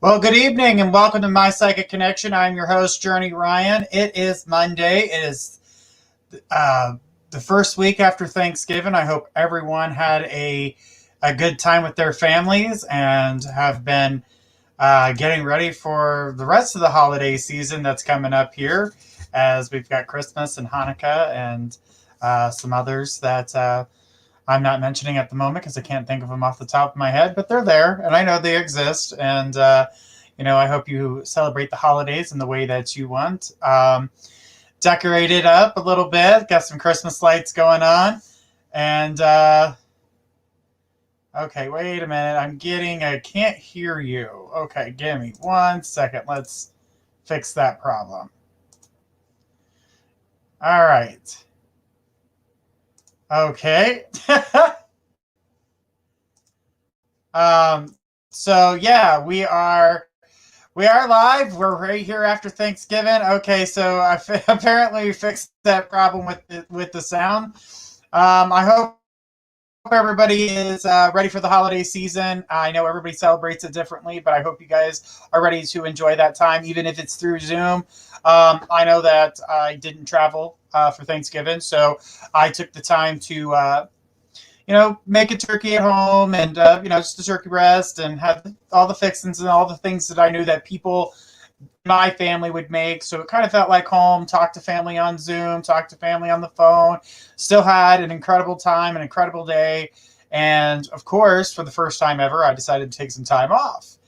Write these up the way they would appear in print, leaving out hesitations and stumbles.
Well, good evening and welcome to My Psychic Connection. I'm your host, Journey Ryan. It is Monday. It is uh, the first week after Thanksgiving. I hope everyone had a good time with their families and have been getting ready for the rest of the holiday season that's coming up here, as we've got Christmas and Hanukkah and some others that I'm not mentioning at the moment because I can't think of them off the top of my head, but they're there and I know they exist. And, I hope you celebrate the holidays in the way that you want. Decorated up a little bit, got some Christmas lights going on. And, okay, wait a minute. I can't hear you. Okay, give me 1 second. Let's fix that problem. All right. Okay. So yeah, we are live. We're right here after Thanksgiving. Okay, so apparently we fixed that problem with the sound. I hope everybody is ready for the holiday season. I know everybody celebrates it differently, but I hope you guys are ready to enjoy that time, even if it's through Zoom. I know that I didn't travel for Thanksgiving, so I took the time to make a turkey at home and, just a turkey breast and have all the fixings and all the things that I knew that people in my family would make. So it kind of felt like home, talk to family on Zoom, talk to family on the phone, still had an incredible time, an incredible day. And of course, for the first time ever, I decided to take some time off.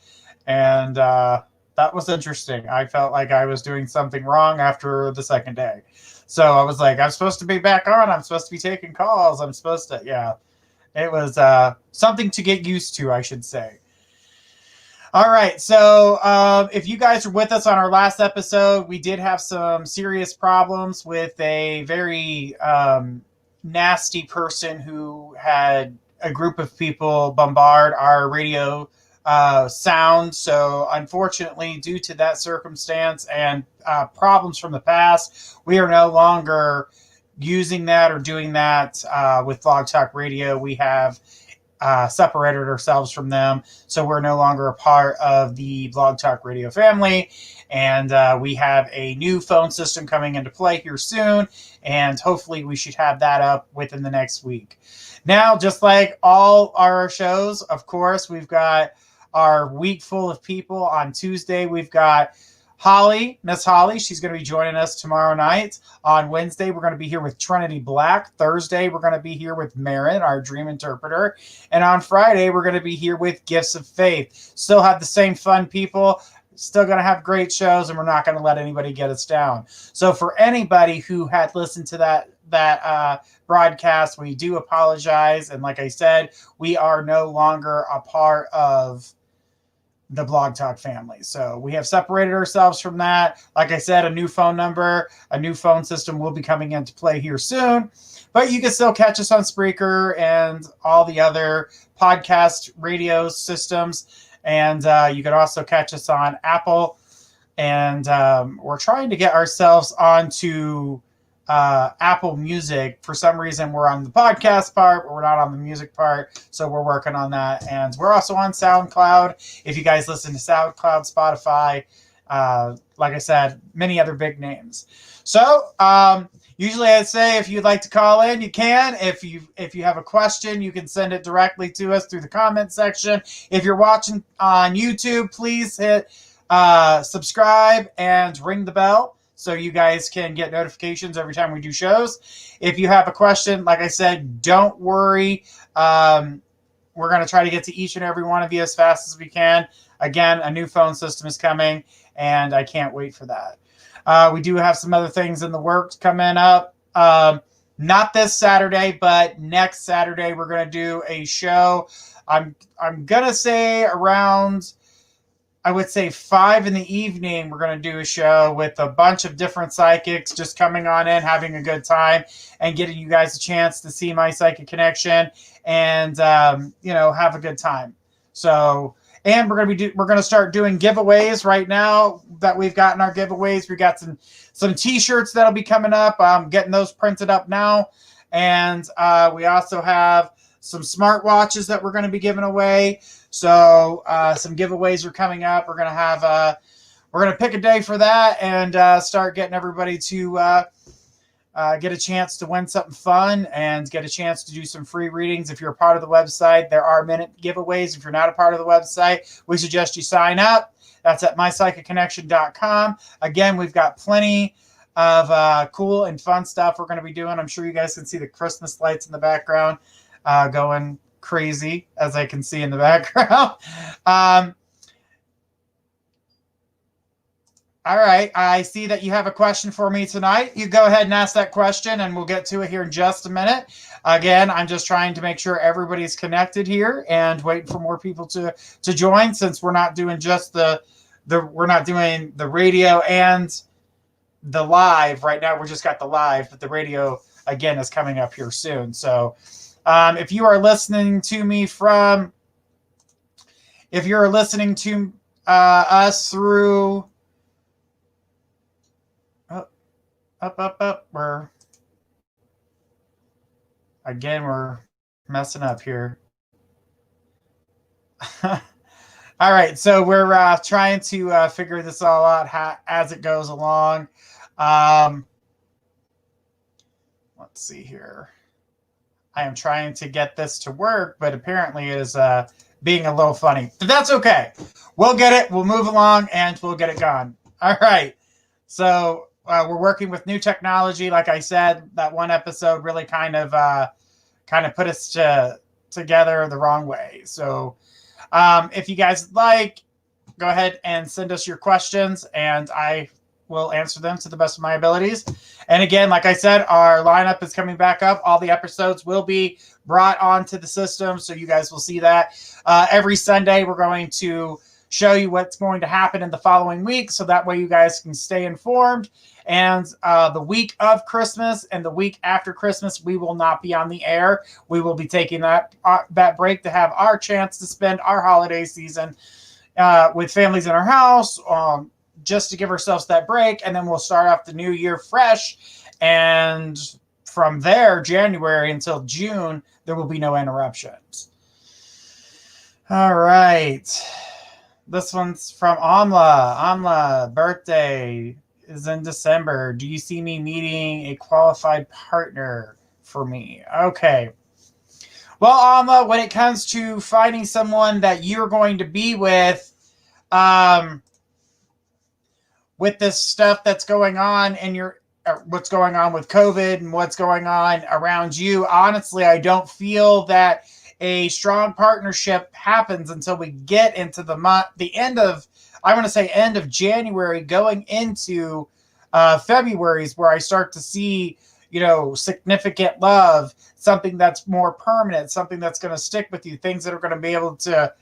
And that was interesting. I felt like I was doing something wrong after the second day. So I was like, I'm supposed to be back on. I'm supposed to be taking calls. It was something to get used to, I should say. All right. So if you guys were with us on our last episode, we did have some serious problems with a very nasty person who had a group of people bombard our radio sound. So unfortunately, due to that circumstance and problems from the past, we are no longer using that or doing that with Blog Talk Radio. We have separated ourselves from them, so we're no longer a part of the Blog Talk Radio family. And we have a new phone system coming into play here soon, and hopefully we should have that up within the next week. Now, just like all our shows, of course, we've got our week full of people. On Tuesday, we've got Miss Holly. She's going to be joining us tomorrow night. On Wednesday, we're going to be here with Trinity Black. Thursday, we're going to be here with Marin, our dream interpreter. And on Friday, we're going to be here with Gifts of Faith. Still have the same fun people. Still going to have great shows, and we're not going to let anybody get us down. So for anybody who had listened to that broadcast, we do apologize. And like I said, we are no longer a part of the Blog Talk family. So we have separated ourselves from that. Like I said, a new phone number, a new phone system will be coming into play here soon. But you can still catch us on Spreaker and all the other podcast radio systems. And you can also catch us on Apple. And we're trying to get ourselves onto Apple Music. For some reason, we're on the podcast part, but we're not on the music part. So we're working on that. And we're also on SoundCloud. If you guys listen to SoundCloud, Spotify, like I said, many other big names. So usually I'd say if you'd like to call in, you can. If you have a question, you can send it directly to us through the comment section. If you're watching on YouTube, please hit subscribe and ring the bell, so you guys can get notifications every time we do shows. If you have a question, like I said, don't worry. We're going to try to get to each and every one of you as fast as we can. Again, a new phone system is coming, and I can't wait for that. We do have some other things in the works coming up. Not this Saturday, but next Saturday we're going to do a show. I'm going to say around, I would say 5 in the evening, we're going to do a show with a bunch of different psychics just coming on in, having a good time, and getting you guys a chance to see my psychic connection and, have a good time. So, and we're going to start doing giveaways right now that we've gotten our giveaways. We got some t-shirts that'll be coming up. I'm getting those printed up now. And we also have some smartwatches that we're going to be giving away. So some giveaways are coming up. We're going to have we're going to pick a day for that and start getting everybody to get a chance to win something fun and get a chance to do some free readings. If you're a part of the website, there are minute giveaways. If you're not a part of the website, we suggest you sign up. That's at mypsychicconnection.com. Again, we've got plenty of cool and fun stuff we're going to be doing. I'm sure you guys can see the Christmas lights in the background going crazy, as I can see in the background. All right, I see that you have a question for me tonight. You go ahead and ask that question, and we'll get to it here in just a minute. Again, I'm just trying to make sure everybody's connected here and waiting for more people to join, since we're not doing just we're not doing the radio and the live right now. We're just got the live, but the radio again is coming up here soon. So, if you are listening to me from, if you're listening to us through. Up. We're messing up here. All right, so we're trying to figure this all out as it goes along. Let's see here. I am trying to get this to work, but apparently it is being a little funny. But that's okay. We'll get it. We'll move along, and we'll get it gone. All right. So we're working with new technology. Like I said, that one episode really kind of put us together the wrong way. So if you guys like, go ahead and send us your questions, and I will answer them to the best of my abilities. And again, like I said, our lineup is coming back up. All the episodes will be brought onto the system, so you guys will see that. Every Sunday, we're going to show you what's going to happen in the following week, so that way you guys can stay informed. And the week of Christmas and the week after Christmas, we will not be on the air. We will be taking that break to have our chance to spend our holiday season with families in our house, just to give ourselves that break. And then we'll start off the new year fresh. And from there, January until June, there will be no interruptions. All right. This one's from Amla. Amla, birthday is in December. Do you see me meeting a qualified partner for me? Okay. Well, Amla, when it comes to finding someone that you're going to be with this stuff that's going on in what's going on with COVID and what's going on around you, honestly, I don't feel that a strong partnership happens until we get into the end of January, going into February is where I start to see, significant love, something that's more permanent, something that's going to stick with you, things that are going to be able to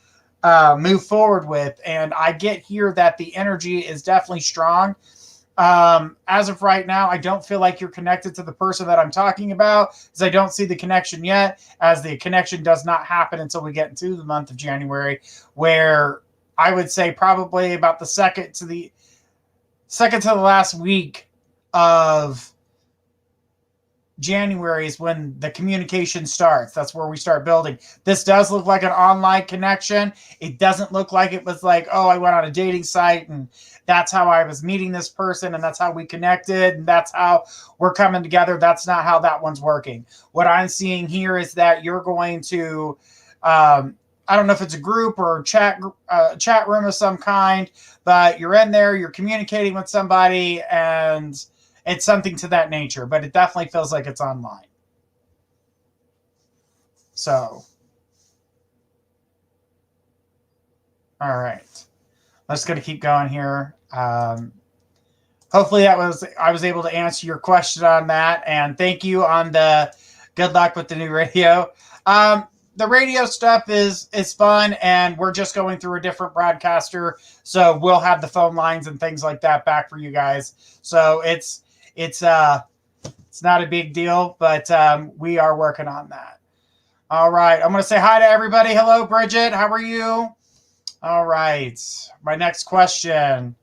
move forward with. And I get here that the energy is definitely strong. As of right now, I don't feel like you're connected to the person that I'm talking about, because I don't see the connection yet, as the connection does not happen until we get into the month of January, where I would say probably about the second to the last week of January is when the communication starts. That's where we start building. This does look like an online connection. It doesn't look like it was like, oh, I went on a dating site and that's how I was meeting this person and that's how we connected and that's how we're coming together. That's not how that one's working. What I'm seeing here is that you're going to, I don't know if it's a group or chat room of some kind, but you're in there, you're communicating with somebody, and it's something to that nature, but it definitely feels like it's online. So, all right. I'm just going to keep going here. Hopefully I was able to answer your question on that. And thank you on the good luck with the new radio. The radio stuff is fun, and we're just going through a different broadcaster. So we'll have the phone lines and things like that back for you guys. So it's not a big deal, but we are working on that. All right. I'm going to say hi to everybody. Hello, Bridget. How are you? All right. My next question.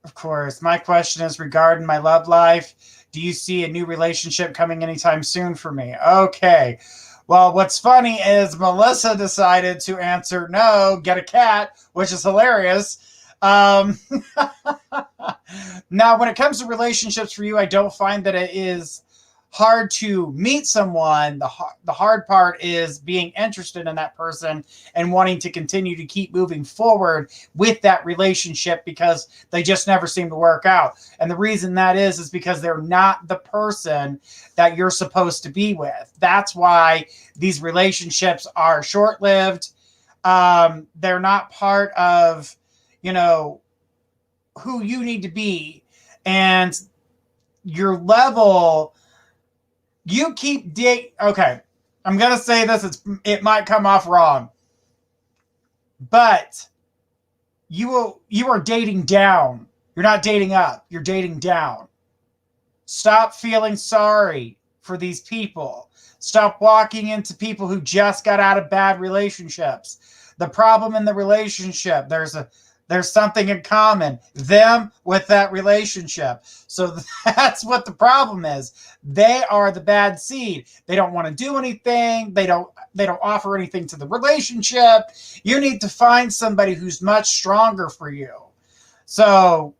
Of course, my question is regarding my love life. Do you see a new relationship coming anytime soon for me? Okay. Well, what's funny is Melissa decided to answer no, get a cat, which is hilarious. Um, Now, when it comes to relationships for you, I don't find that it is hard to meet someone. The hard part is being interested in that person and wanting to continue to keep moving forward with that relationship because they just never seem to work out. And the reason that is because they're not the person that you're supposed to be with. That's why these relationships are short-lived. They're not part of, you know, who you need to be, and your level. You keep okay, I'm gonna say this, it might come off wrong, but you are dating down. You're not dating up, you're dating down. Stop feeling sorry for these people. Stop walking into people who just got out of bad relationships. The problem in the relationship, there's something in common, them with that relationship. So that's what the problem is. They are the bad seed. They don't want to do anything. They don't offer anything to the relationship. You need to find somebody who's much stronger for you. So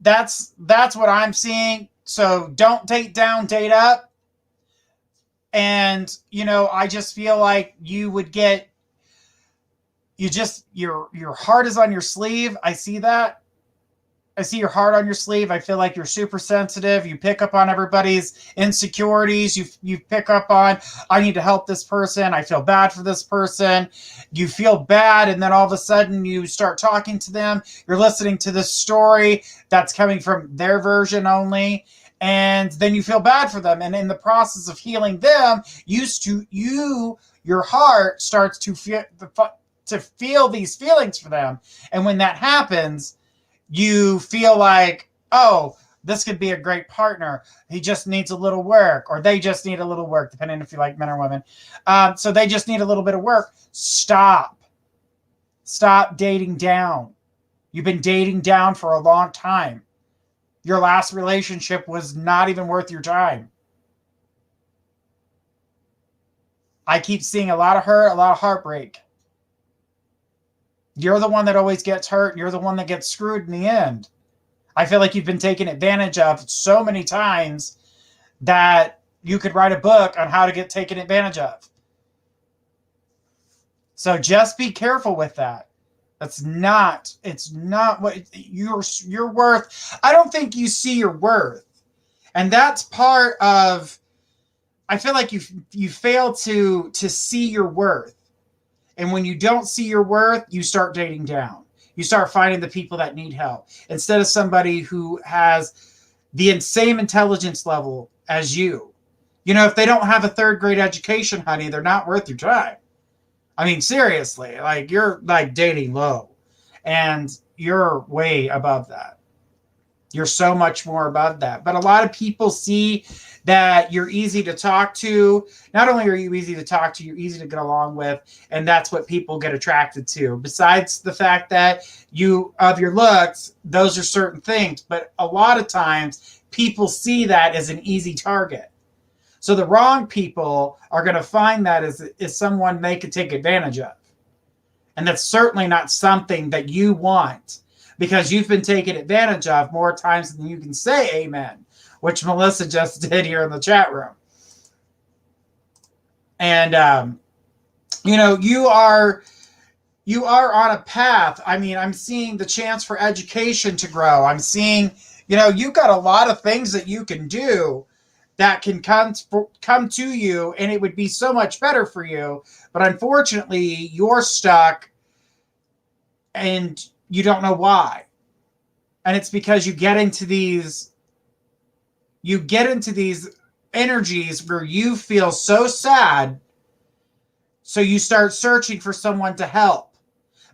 that's what I'm seeing. So don't date down, date up. And, I just feel like you would get, your heart is on your sleeve. I see that. I see your heart on your sleeve. I feel like you're super sensitive. You pick up on everybody's insecurities. You pick up on, I need to help this person. I feel bad for this person. You feel bad, and then all of a sudden you start talking to them. You're listening to this story that's coming from their version only, and then you feel bad for them. And in the process of healing them, your heart starts to feel these feelings for them. And when that happens, you feel like, oh, this could be a great partner. He just needs a little work, or they just need a little work, depending if you like men or women. So they just need a little bit of work. Stop dating down. You've been dating down for a long time. Your last relationship was not even worth your time. I keep seeing a lot of hurt, a lot of heartbreak. You're the one that always gets hurt. You're the one that gets screwed in the end. I feel like you've been taken advantage of so many times that you could write a book on how to get taken advantage of. So just be careful with that. It's not what you're worth. I don't think you see your worth. And that's part of, I feel like you fail to see your worth. And when you don't see your worth, you start dating down. You start finding the people that need help instead of somebody who has the same intelligence level as you. If they don't have a 3rd grade education, honey, they're not worth your time. I mean, seriously, like you're like dating low, and you're way above that. You're so much more above that. But a lot of people see that you're easy to talk to. Not only are you easy to talk to, you're easy to get along with. And that's what people get attracted to. Besides the fact that of your looks, those are certain things. But a lot of times people see that as an easy target. So the wrong people are going to find that as someone they could take advantage of. And that's certainly not something that you want, because you've been taken advantage of more times than you can say amen, which Melissa just did here in the chat room. And, you are on a path. I mean, I'm seeing the chance for education to grow. I'm seeing, you've got a lot of things that you can do that can come to you, and it would be so much better for you. But unfortunately, you're stuck and you don't know why. And it's because you get into these energies where you feel so sad. So you start searching for someone to help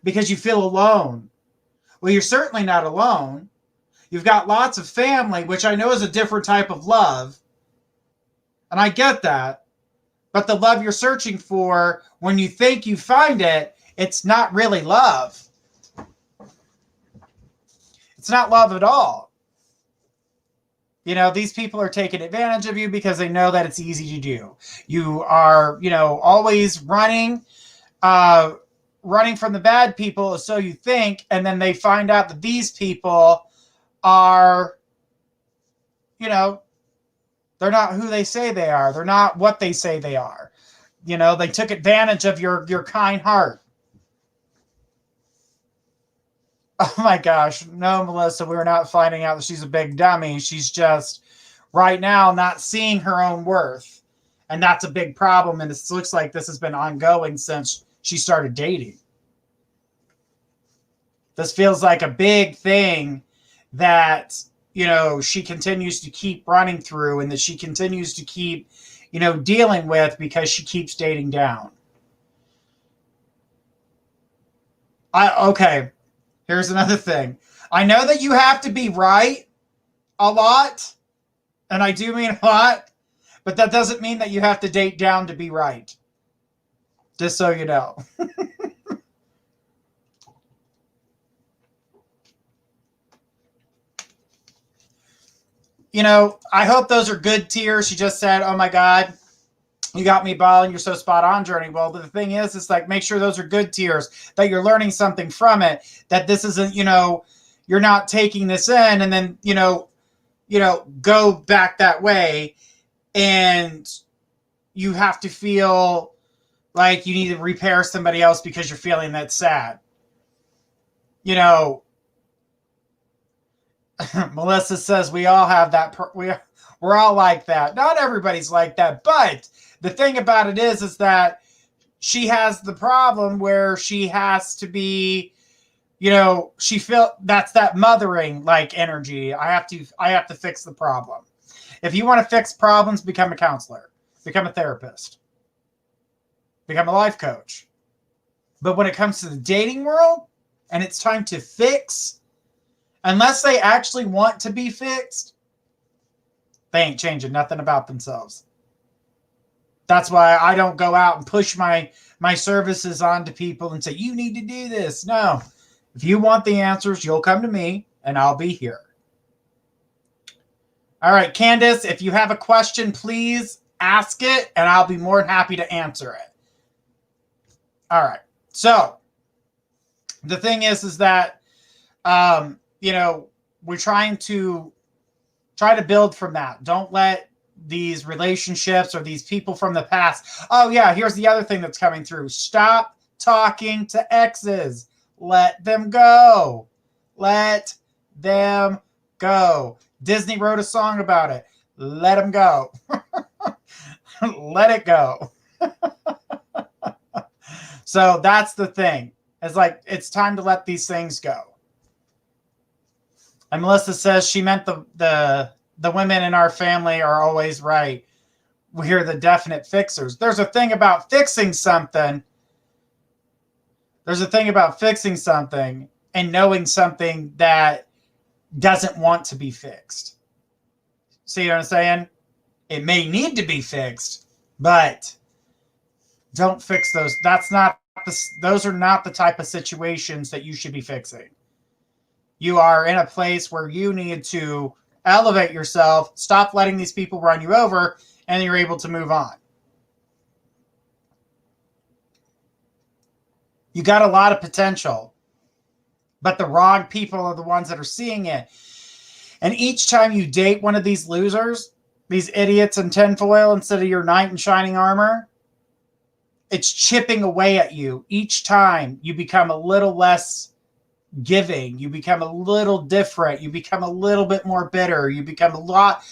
because you feel alone. Well, you're certainly not alone. You've got lots of family, which I know is a different type of love. And I get that. But the love you're searching for, when you think you find it, it's not really love. It's not love at all. These people are taking advantage of you because they know that it's easy to do. You are, always running from the bad people, so you think, and then they find out that these people are, they're not who they say they are. They're not what they say they are. They took advantage of your kind heart. Oh my gosh. No, Melissa, we're not finding out that she's a big dummy. She's just right now not seeing her own worth. And that's a big problem. And it looks like this has been ongoing since she started dating. This feels like a big thing that, she continues to keep running through and that she continues to keep, dealing with because she keeps dating down. Okay. Here's another thing. I know that you have to be right a lot, and I do mean a lot, but that doesn't mean that you have to date down to be right. Just so you know. I hope those are good tears. She just said, oh my God, you got me bawling. You're so spot on, Journey. Well, the thing is, it's like, make sure those are good tears, that you're learning something from it, that this isn't, you're not taking this in and then, go back that way. And you have to feel like you need to repair somebody else because you're feeling that sad. Melissa says we all have that. We're all like that. Not everybody's like that, but the thing about it is that she has the problem where she has to be, she feel that's that mothering like energy. I have to fix the problem. If you want to fix problems, become a counselor, become a therapist, become a life coach. But when it comes to the dating world and it's time to fix, unless they actually want to be fixed, they ain't changing nothing about themselves. That's why I don't go out and push my services onto people and say, you need to do this. No. If you want the answers, you'll come to me and I'll be here. All right, Candace, if you have a question, please ask it and I'll be more than happy to answer it. All right. So the thing is that, we're trying to build from that. Don't let these relationships or these people from the past. Oh yeah, here's the other thing that's coming through. Stop talking to exes. Let them go. Let them go. Disney wrote a song about it. Let them go. Let it go. So that's the thing. It's like, it's time to let these things go. And Melissa says she meant the women in our family are always right. We're the definite fixers. There's a thing about fixing something. There's a thing about fixing something and knowing something that doesn't want to be fixed. See what I'm saying? It may need to be fixed, but don't fix those. Those are not the type of situations that you should be fixing. You are in a place where you need to elevate yourself, stop letting these people run you over, and you're able to move on. You got a lot of potential, but the wrong people are the ones that are seeing it. And each time you date one of these losers, these idiots in tinfoil instead of your knight in shining armor, it's chipping away at you. Each time you become a little less giving, you become a little different, you become a little bit more bitter, you become a lot.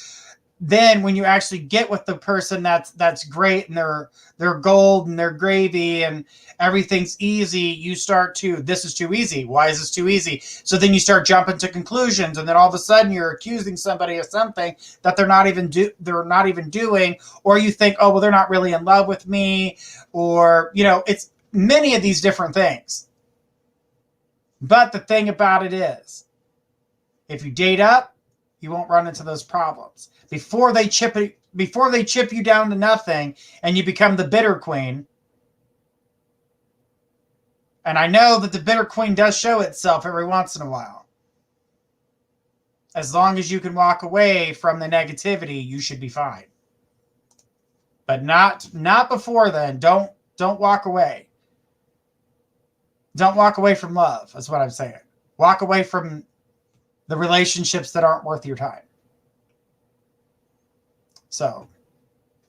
Then when you actually get with the person that's great and they're gold and they're gravy and everything's easy, you start to, this is too easy. Why is this too easy? So then you start jumping to conclusions, and then all of a sudden you're accusing somebody of something that they're not even doing, or you think, oh well, they're not really in love with me, or it's many of these different things. But the thing about it is, if you date up, you won't run into those problems. Before they chip you down to nothing and you become the bitter queen. And I know that the bitter queen does show itself every once in a while. As long as you can walk away from the negativity, you should be fine. But not before then. Don't walk away. Don't walk away from love. That's what I'm saying. Walk away from the relationships that aren't worth your time. So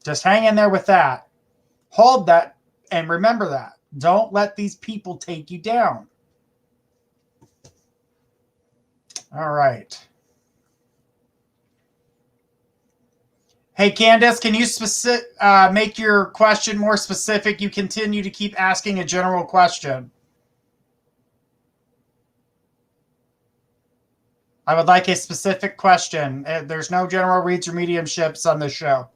just hang in there with that. Hold that and remember that. Don't let these people take you down. All right. Hey, Candace, can you make your question more specific? You continue to keep asking a general question. I would like a specific question. There's no general reads or mediumships on this show.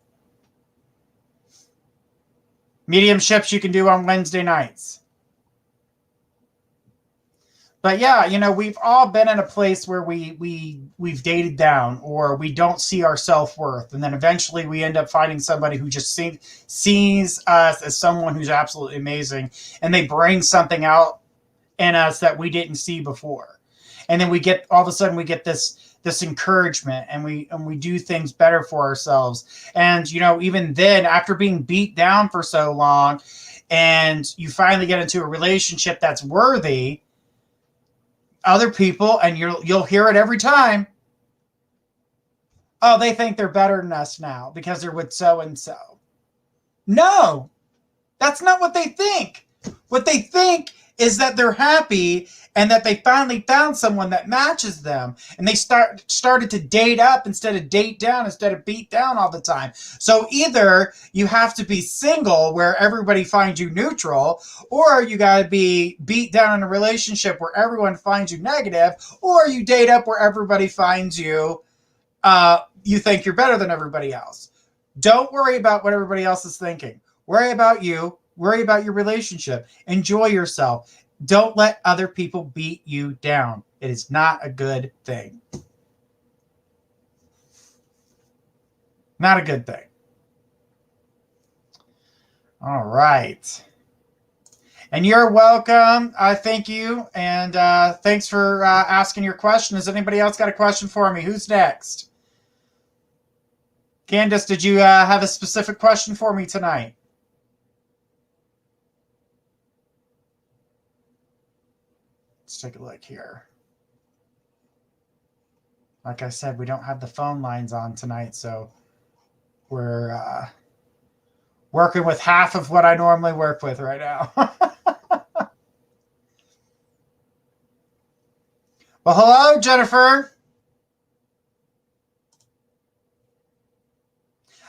Mediumships you can do on Wednesday nights. But yeah, you know, we've all been in a place where we've dated down, or we don't see our self-worth, and then eventually we end up finding somebody who just sees us as someone who's absolutely amazing, and they bring something out in us that we didn't see before. And then we get, all of a sudden we get this encouragement, and we do things better for ourselves. And, you know, even then, after being beat down for so long, and you finally get into a relationship that's worthy, other people, and you'll hear it every time, oh, they think they're better than us now because they're with so-and-so. No, that's not what they think. What they think is that they're happy and that they finally found someone that matches them, and they started to date up instead of date down, instead of beat down all the time. So either you have to be single where everybody finds you neutral, or you got to be beat down in a relationship where everyone finds you negative, or you date up where everybody finds you, you think you're better than everybody else. Don't worry about what everybody else is thinking. Worry about you. Worry about your relationship. Enjoy yourself. Don't let other people beat you down. It is not a good thing. Not a good thing. All right. And you're welcome. Thank you. And thanks for asking your question. Has anybody else got a question for me? Who's next? Candace, did you have a specific question for me tonight? Let's take a look here. Like I said, we don't have the phone lines on tonight, so we're working with half of what I normally work with right now. Well, hello, Jennifer.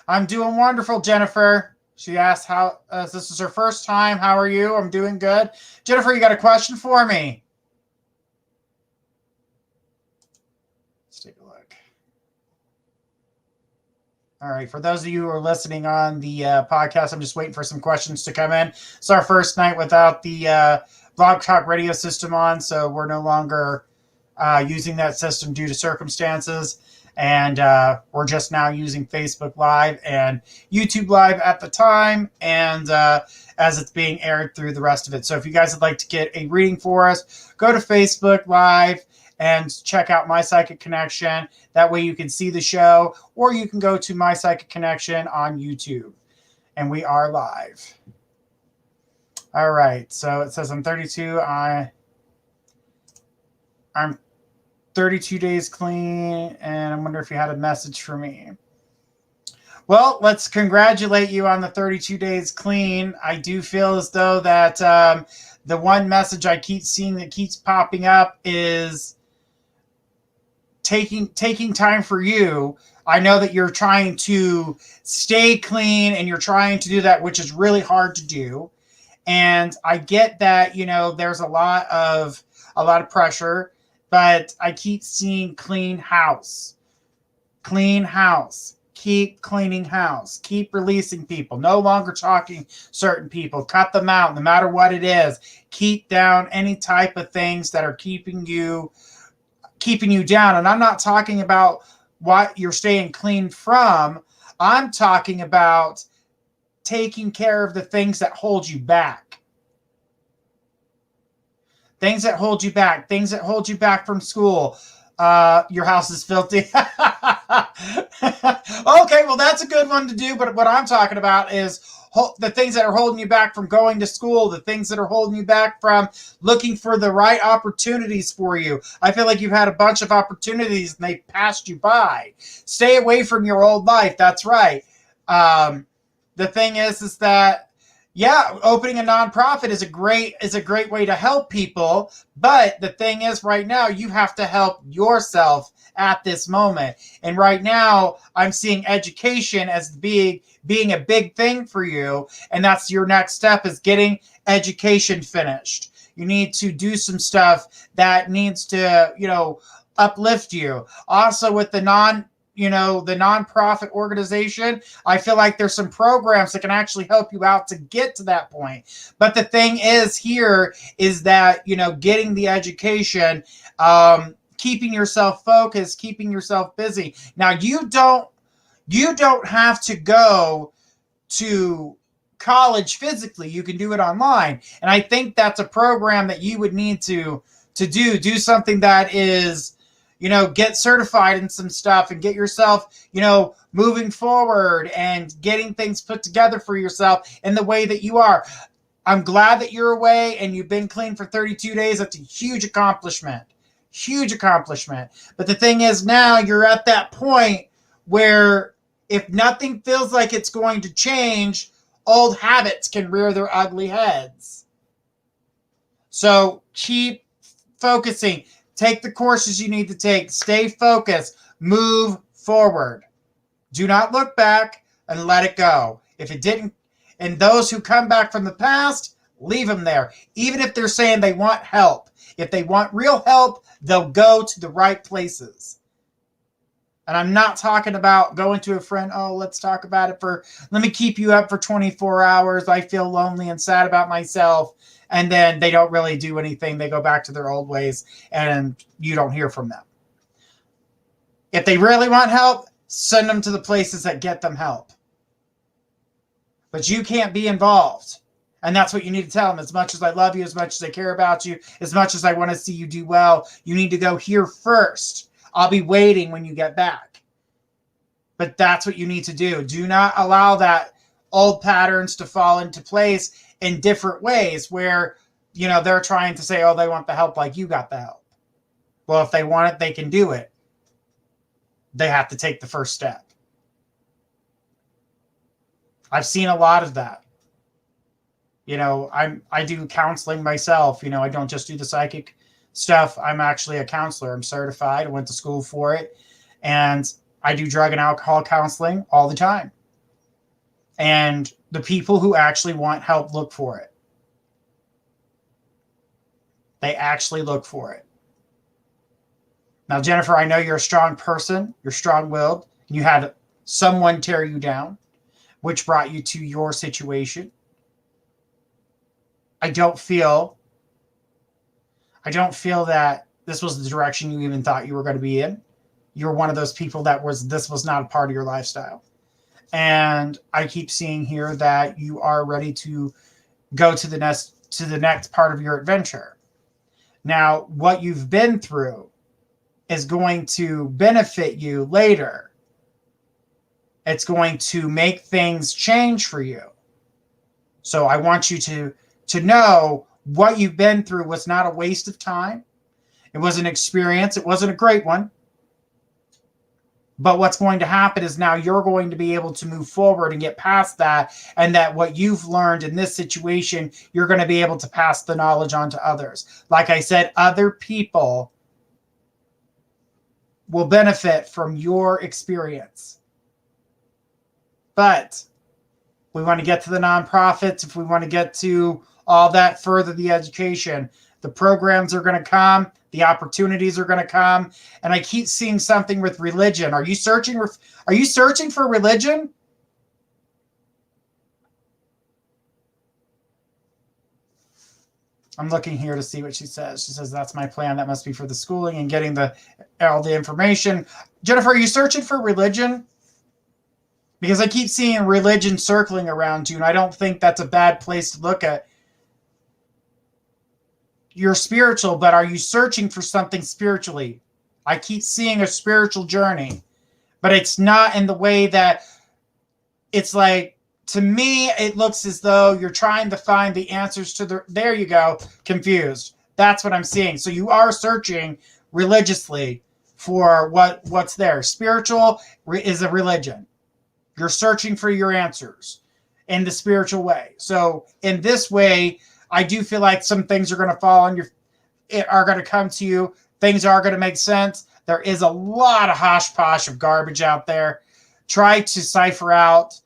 I'm doing wonderful, Jennifer. She asked how this is her first time. How are you? I'm doing good. Jennifer, you got a question for me? Take a look. All right. For those of you who are listening on the podcast, I'm just waiting for some questions to come in. It's our first night without the Blog Talk radio system on, so we're no longer using that system due to circumstances. And we're just now using Facebook Live and YouTube Live at the time, and as it's being aired through the rest of it. So if you guys would like to get a reading for us, go to Facebook Live and check out My Psychic Connection. That way you can see the show, or you can go to My Psychic Connection on YouTube. And we are live. All right. So it says I'm 32. I'm 32 days clean, and I wonder if you had a message for me. Well, let's congratulate you on the 32 days clean. I do feel as though that the one message I keep seeing that keeps popping up is taking time for you. I know that you're trying to stay clean, and you're trying to do that, which is really hard to do. And I get that, you know, there's a lot of pressure, but I keep seeing clean house. Clean house. Keep cleaning house. Keep releasing people. No longer talking certain people. Cut them out no matter what it is. Keep down any type of things that are keeping you down. And I'm not talking about what you're staying clean from. I'm talking about taking care of the things that hold you back. Things that hold you back. Things that hold you back from school. Your house is filthy. Okay, well, that's a good one to do. But what I'm talking about is the things that are holding you back from going to school, the things that are holding you back from looking for the right opportunities for you. I feel like you've had a bunch of opportunities and they passed you by. Stay away from your old life. That's right. The thing is that yeah, opening a nonprofit is a great way to help people. But the thing is, right now, you have to help yourself at this moment. And right now, I'm seeing education as being a big thing for you. And that's your next step, is getting education finished. You need to do some stuff that needs to, uplift you. Also, with the nonprofit organization, I feel like there's some programs that can actually help you out to get to that point. But the thing is here is that, getting the education, keeping yourself focused, keeping yourself busy. Now, you don't have to go to college physically. You can do it online. And I think that's a program that you would need to do something that is, get certified in some stuff and get yourself, moving forward and getting things put together for yourself in the way that you are. I'm glad that you're away and you've been clean for 32 days. That's a huge accomplishment. Huge accomplishment. But the thing is, now you're at that point where if nothing feels like it's going to change, old habits can rear their ugly heads. So keep focusing. Take the courses you need to take. Stay focused. Move forward. Do not look back and let it go. If it didn't, and those who come back from the past, leave them there. Even if they're saying they want help. If they want real help, they'll go to the right places. And I'm not talking about going to a friend, let's talk about it let me keep you up for 24 hours. I feel lonely and sad about myself. And then they don't really do anything. They go back to their old ways and you don't hear from them. If they really want help, send them to the places that get them help. But you can't be involved. And that's what you need to tell them. As much as I love you, as much as I care about you, as much as I want to see you do well, you need to go here first. I'll be waiting when you get back. But that's what you need to do. Do not allow that old patterns to fall into place in different ways where, they're trying to say, they want the help like you got the help. Well, if they want it, they can do it. They have to take the first step. I've seen a lot of that. I do counseling myself. I don't just do the psychic stuff. I'm actually a counselor. I'm certified. I went to school for it. And I do drug and alcohol counseling all the time. And the people who actually want help look for it. They actually look for it. Now, Jennifer, I know you're a strong person. You're strong-willed. You had someone tear you down, which brought you to your situation. I don't feel that this was the direction you even thought you were going to be in. You're one of those people this was not a part of your lifestyle. And I keep seeing here that you are ready to go to the next part of your adventure. Now, what you've been through is going to benefit you later. It's going to make things change for you. So I want you to know what you've been through was not a waste of time. It was an experience. It wasn't a great one. But what's going to happen is now you're going to be able to move forward and get past that. And that what you've learned in this situation, you're going to be able to pass the knowledge on to others. Like I said, other people will benefit from your experience. But we want to get to the nonprofits. If we want to get to all that, further the education, the programs are going to come. The opportunities are going to come. And I keep seeing something with religion. Are you searching for religion? I'm looking here to see what she says. She says, that's my plan. That must be for the schooling and getting all the information. Jennifer, are you searching for religion? Because I keep seeing religion circling around you, and I don't think that's a bad place to look at. You're spiritual, but are you searching for something spiritually? I keep seeing a spiritual journey, but it's not in the way that it's like, to me, it looks as though you're trying to find the answers to there you go, confused. That's what I'm seeing. So you are searching religiously for what's there. Spiritual is a religion. You're searching for your answers in the spiritual way. So in this way, I do feel like some things are going to fall on are going to come to you. Things are going to make sense. There is a lot of hosh-posh of garbage out there. Try to cipher out.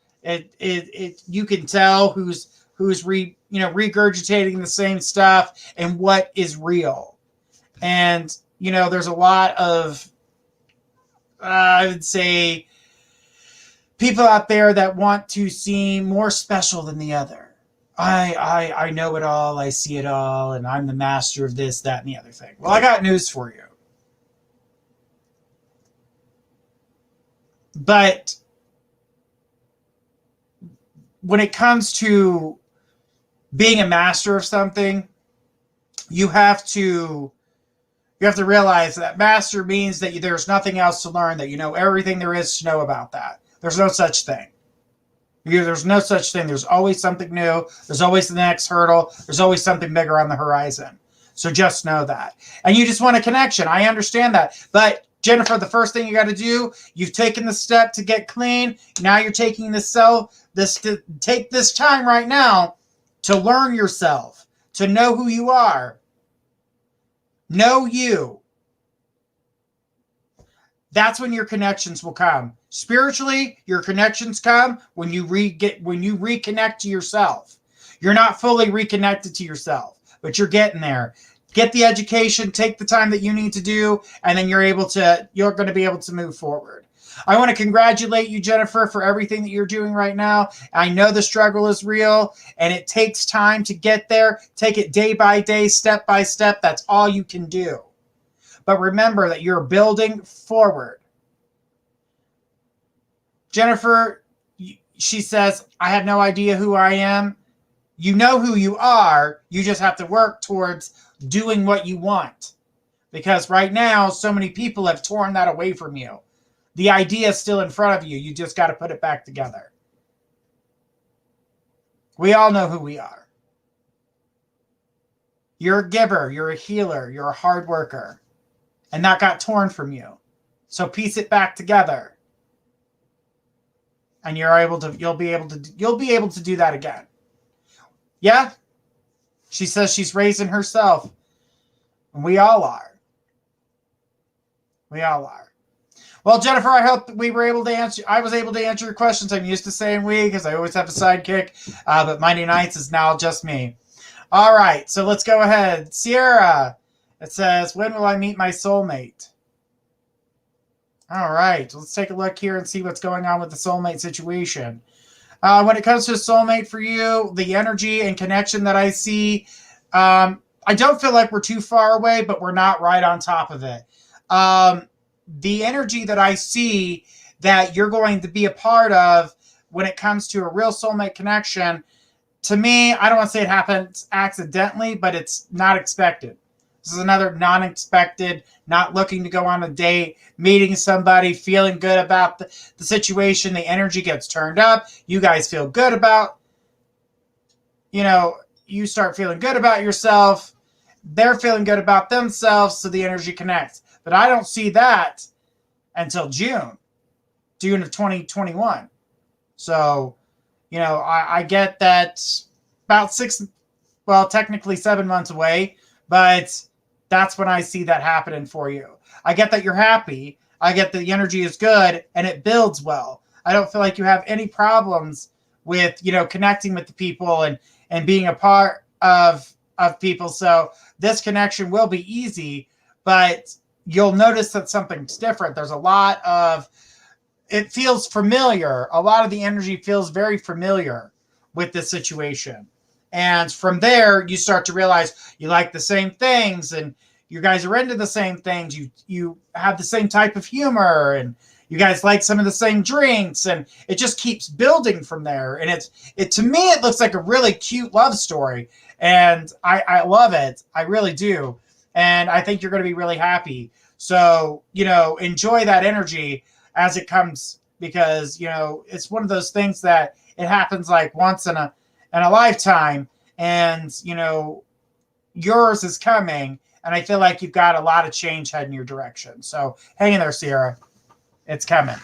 You can tell who's regurgitating the same stuff and what is real. And there's a lot of I would say people out there that want to seem more special than the other. I know it all, I see it all, and I'm the master of this, that, and the other thing. Well, I got news for you. But when it comes to being a master of something, you have to realize that master means that there's nothing else to learn, that you know everything there is to know about that. There's no such thing. There's no such thing. There's always something new. There's always the next hurdle. There's always something bigger on the horizon. So just know that. And you just want a connection. I understand that. But Jennifer, the first thing you got to do, you've taken the step to get clean. Now you're taking take this time right now to learn yourself, to know who you are. Know you. That's when your connections will come. Spiritually, your connections come when you reconnect to yourself. You're not fully reconnected to yourself, but you're getting there. Get the education, take the time that you need to do, and then you're going to be able to move forward. I want to congratulate you, Jennifer, for everything that you're doing right now. I know the struggle is real, and it takes time to get there. Take it day by day, step by step. That's all you can do. But remember that you're building forward. Jennifer, she says, I have no idea who I am. You know who you are. You just have to work towards doing what you want. Because right now, so many people have torn that away from you. The idea is still in front of you. You just got to put it back together. We all know who we are. You're a giver. You're a healer. You're a hard worker. And that got torn from you. So piece it back together. And you'll be able to do that again. Yeah? She says she's raising herself. And we all are. We all are. Well, Jennifer, I hope I was able to answer your questions. I'm used to saying we because I always have a sidekick. But Monday nights is now just me. All right, so let's go ahead. Sierra, it says, when will I meet my soulmate? All right, let's take a look here and see what's going on with the soulmate situation. When it comes to a soulmate for you, the energy and connection that I see, I don't feel like we're too far away, but we're not right on top of it. The energy that I see that you're going to be a part of when it comes to a real soulmate connection, to me, I don't want to say it happens accidentally, but it's not expected. This is another non-expected, not looking to go on a date, meeting somebody, feeling good about the situation. The energy gets turned up. You guys feel good about, you start feeling good about yourself. They're feeling good about themselves, so the energy connects. But I don't see that until June of 2021. So, I get that about technically 7 months away, but that's when I see that happening for you. I get that you're happy. I get that the energy is good and it builds well. I don't feel like you have any problems with, connecting with the people and being a part of people. So this connection will be easy, but you'll notice that something's different. There's it feels familiar. A lot of the energy feels very familiar with this situation. And from there, you start to realize you like the same things and you guys are into the same things. You have the same type of humor and you guys like some of the same drinks, and it just keeps building from there. And to me, it looks like a really cute love story. And I love it. I really do. And I think you're going to be really happy. So, enjoy that energy as it comes, because, it's one of those things that it happens like once in a lifetime, and, yours is coming, and I feel like you've got a lot of change heading your direction. So hang in there, Sierra. It's coming.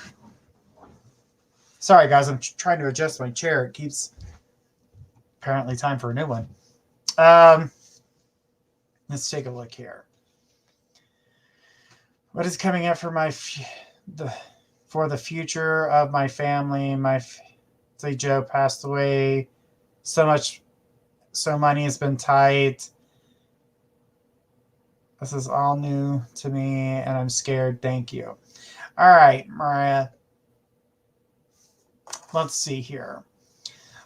Sorry, guys. I'm trying to adjust my chair. It keeps apparently time for a new one. Let's take a look here. What is coming up for for the future of my family? Say Joe passed away. So money has been tight. This is all new to me, and I'm scared. Thank you. All right, Mariah. Let's see here.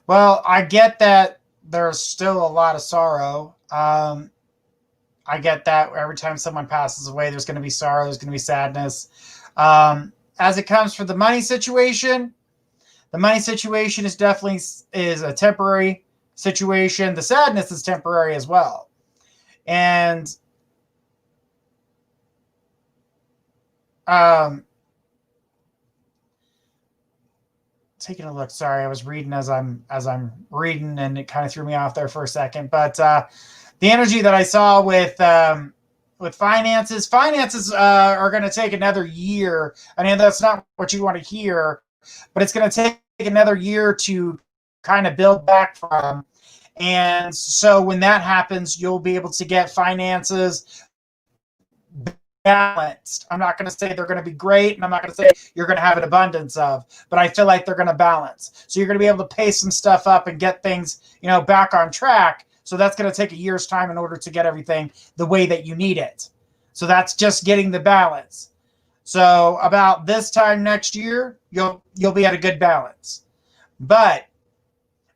Well, I get that there's still a lot of sorrow. I get that every time someone passes away, there's going to be sorrow, there's going to be sadness. As it comes for the money situation is definitely is a temporary situation. The sadness is temporary as well. And taking a look. Sorry, I was reading as I'm reading, and it kind of threw me off there for a second. But the energy that I saw with finances are going to take another year. I mean, that's not what you want to hear, but it's going to take another year to kind of build back from. And so when that happens, you'll be able to get finances balanced. I'm not going to say they're going to be great, and I'm not going to say you're going to have an abundance of, but I feel like they're going to balance. So you're going to be able to pay some stuff up and get things, back on track. So that's going to take a year's time in order to get everything the way that you need it. So that's just getting the balance. So about this time next year, you'll be at a good balance. But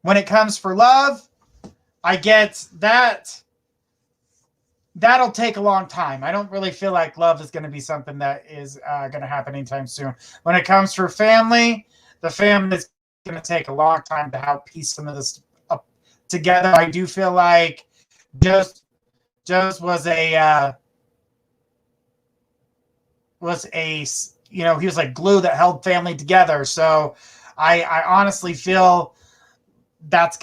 when it comes for love, I get that that'll take a long time. I don't really feel like love is going to be something that is going to happen anytime soon. When it comes for family, the family is going to take a long time to help piece some of this up together. I do feel like Joe's was a he was like glue that held family together. So I honestly feel that's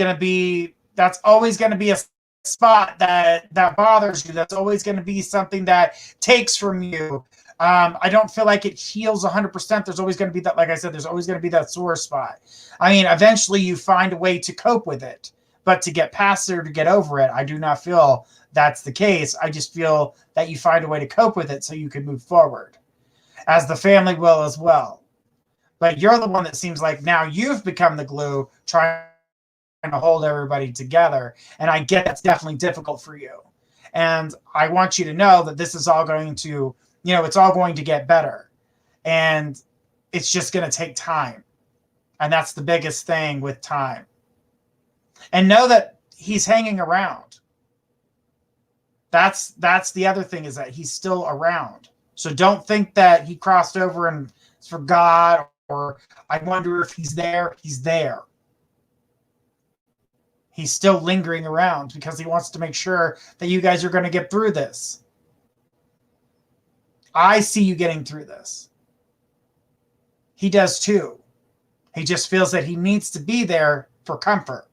always going to be a spot that bothers you. That's always going to be something that takes from you. I don't feel like it heals 100%. There's always going to be that, like I said, there's always going to be that sore spot. I mean, eventually you find a way to cope with it, but to get past it or to get over it, I do not feel that's the case. I just feel that you find a way to cope with it so you can move forward, as the family will as well. But you're the one that seems like now you've become the glue, trying to hold everybody together. And I get that's definitely difficult for you. And I want you to know that this is all going to, it's all going to get better. And it's just going to take time. And that's the biggest thing with time. And know that he's hanging around. That's the other thing, is that he's still around. So don't think that he crossed over and forgot, or I wonder if he's there. He's there. He's still lingering around because he wants to make sure that you guys are going to get through this. I see you getting through this. He does too. He just feels that he needs to be there for comfort.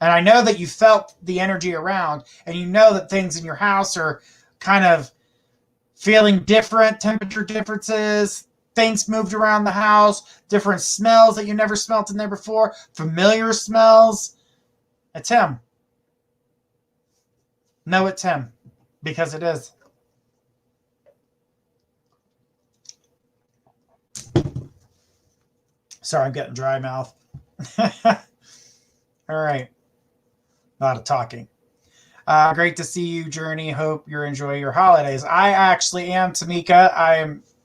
And I know that you felt the energy around, and you know that things in your house are kind of feeling different, temperature differences, things moved around the house, different smells that you never smelt in there before, familiar smells. It's him. No, it's him. Because it is. Sorry, I'm getting dry mouth. All right. A lot of talking. Great to see you, Journey. Hope you're enjoying your holidays. I actually am, Tamika.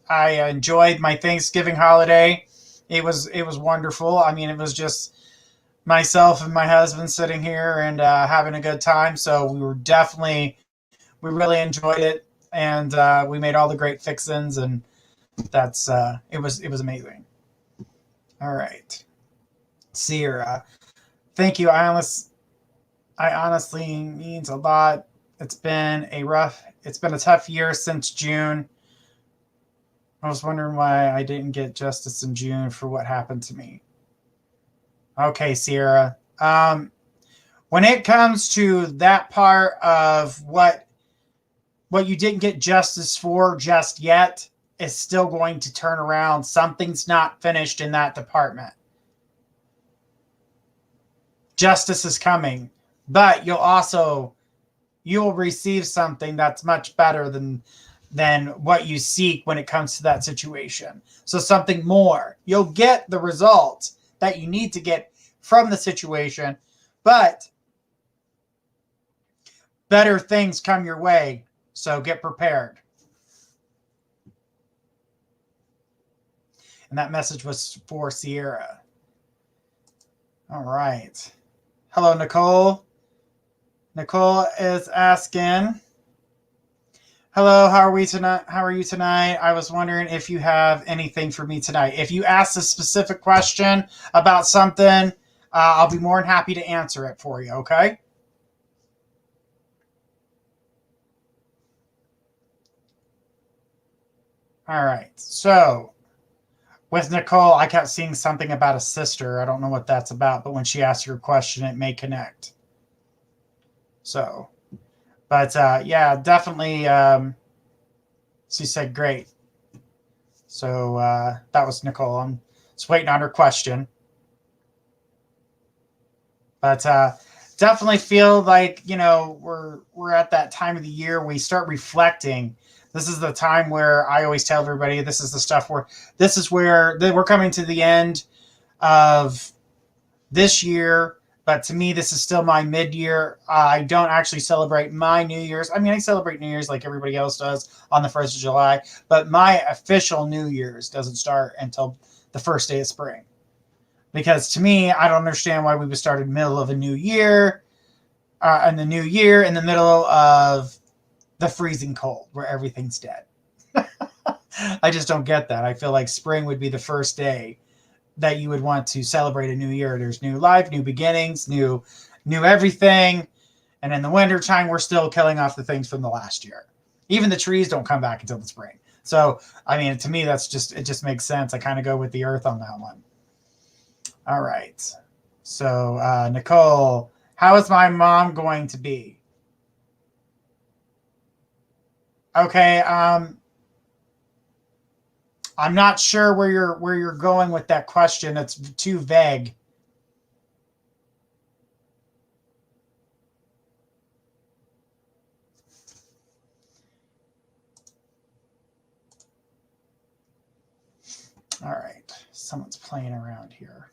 I enjoyed my Thanksgiving holiday. It was wonderful. I mean, it was just myself and my husband sitting here and having a good time. So we really enjoyed it, and we made all the great fixins, and that's it was amazing. All right, Sierra, thank you. I honestly means a lot It's been a tough year since June. I was wondering why I didn't get justice in June for what happened to me. Okay, Sierra. When it comes to that part of what you didn't get justice for just yet, is still going to turn around. Something's not finished in that department. Justice is coming, but you'll receive something that's much better than what you seek when it comes to that situation. So something more. You'll get the results that you need to get from the situation, but better things come your way. So get prepared. And that message was for Sierra. All right. Hello, Nicole. Nicole is asking, hello, how are you tonight? I was wondering if you have anything for me tonight. If you ask a specific question about something, I'll be more than happy to answer it for you, okay? All right. So with Nicole, I kept seeing something about a sister. I don't know what that's about, but when she asked her a question, it may connect. So, but yeah, definitely. She said great. So that was Nicole. I'm just waiting on her question. But definitely feel like, we're at that time of the year we start reflecting. This is the time where I always tell everybody this is the stuff where we're coming to the end of this year. But to me, this is still my mid-year. I don't actually celebrate my New Year's. I mean, I celebrate New Year's like everybody else does on the 1st of July. But my official New Year's doesn't start until the first day of spring. Because to me, I don't understand why we would start in the middle of a new year, in the middle of the freezing cold, where everything's dead. I just don't get that. I feel like spring would be the first day that you would want to celebrate a new year. There's new life, new beginnings, new everything. And in the winter time, we're still killing off the things from the last year. Even the trees don't come back until the spring. So, I mean, to me, it just makes sense. I kind of go with the earth on that one. All right. So, Nicole, how is my mom going to be? Okay. I'm not sure where you're going with that question. It's too vague. All right. Someone's playing around here.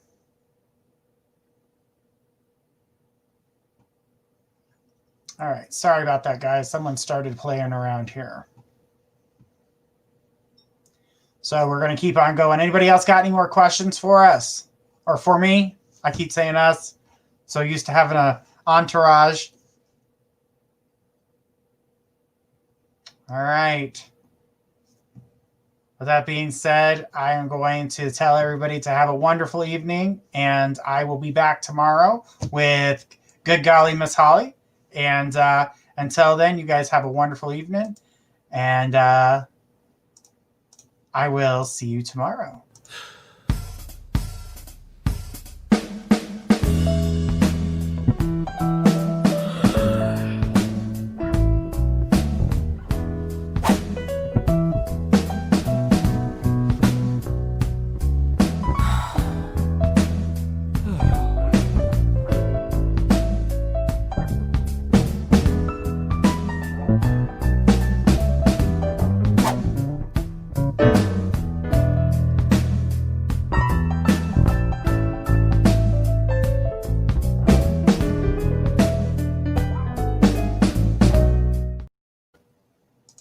All right. Sorry about that, guys. Someone started playing around here. So we're going to keep on going. Anybody else got any more questions for us? Or for me? I keep saying us. So used to having an entourage. All right. With that being said, I am going to tell everybody to have a wonderful evening. And I will be back tomorrow with Good Golly Miss Holly. And until then, you guys have a wonderful evening. And I will see you tomorrow.